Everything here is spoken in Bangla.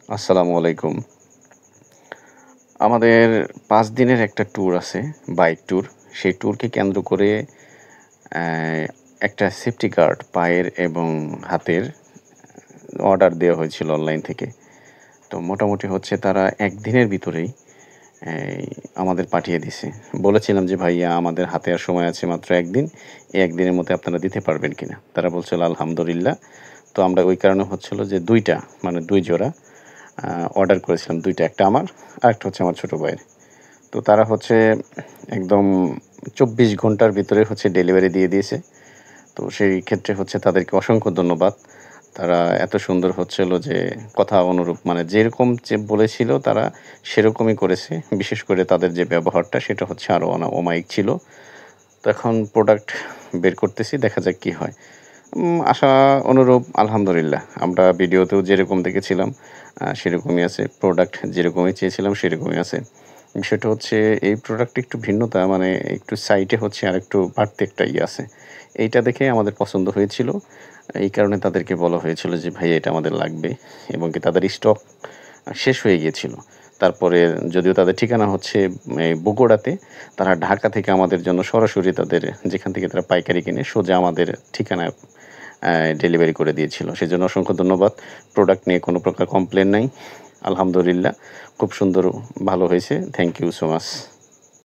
আসসালামু আলাইকুম। আমাদের ৫ দিনের একটা ট্যুর আছে, বাইক ট্যুর। সেই ট্যুরকে কেন্দ্র করে অ্যা একটা সেফটি গার্ড পায়ের এবং হাতের অর্ডার দেওয়া হয়েছিল অনলাইন থেকে। তো মোটামুটি হচ্ছে তারা ১ দিনের ভিতরেই এই আমাদের পাঠিয়ে দিছে। বলেছিলাম যে, "ভাইয়া আমাদের হাতে আর সময় আছে মাত্র ১ দিন। এই ১ দিনের মধ্যে আপনারা দিতে পারবেন কিনা?" তারা বলছিল, "আলহামদুলিল্লাহ।" তো আমরা ওই কারণে হচ্ছিল যে ২ টা মানে ২ জোড়া আ অর্ডার করেছিলাম ২ টা। একটা আমার, আরেকটা হচ্ছে আমার ছোট ভাইয়ের। তো তারা হচ্ছে একদম ২৪ ঘন্টার ভিতরে হচ্ছে ডেলিভারি দিয়ে দিয়েছে। তো সেই ক্ষেত্রে হচ্ছে তাদেরকে অসংখ্য ধন্যবাদ। তারা এত সুন্দর হচ্ছে হলো যে কথা অনুরূপ মানে যেরকম যে বলেছিল তারা সেরকমই করেছে। বিশেষ করে তাদের যে ব্যবহারটা সেটা হচ্ছে আরো অমায়িক ছিল। তো এখন প্রোডাক্ট বের করতেছি দেখা যাক কি হয়। আশা অনুরূপ আলহামদুলিল্লাহ। আমরা ভিডিওতেও যেরকম দেখেছিলাম সেরকমই আছে। প্রোডাক্ট যেরকমই চেয়েছিলাম সেরকমই আছে। বিষয়টা হচ্ছে এই প্রোডাক্টটা একটু ভিন্নতা মানে একটু সাইডে হচ্ছে আরেকটু বাড়তি একটা ইয়ে আছে। এইটা দেখে আমাদের পছন্দ হয়েছিল। এই কারণে তাদেরকে বলা হয়েছিল যে, "ভাই এটা আমাদের লাগবে" এবং কি তাদের স্টক শেষ হয়ে গিয়েছিল। তারপরে যদিও তাদের ঠিকানা হচ্ছে বগুড়াতে, তারা ঢাকা থেকে আমাদের জন্য সরাসরি তাদের যেখান থেকে তারা পাইকারি কিনে সোজা আমাদের ঠিকানায় ডেলিভারি করে দিয়েছিল। সেজন্য অসংখ্য ধন্যবাদ। প্রোডাক্ট নিয়ে কোনো প্রকার কমপ্লেন নাই। আলহামদুলিল্লাহ খুব সুন্দর ভালো হয়েছে। Thank you so much.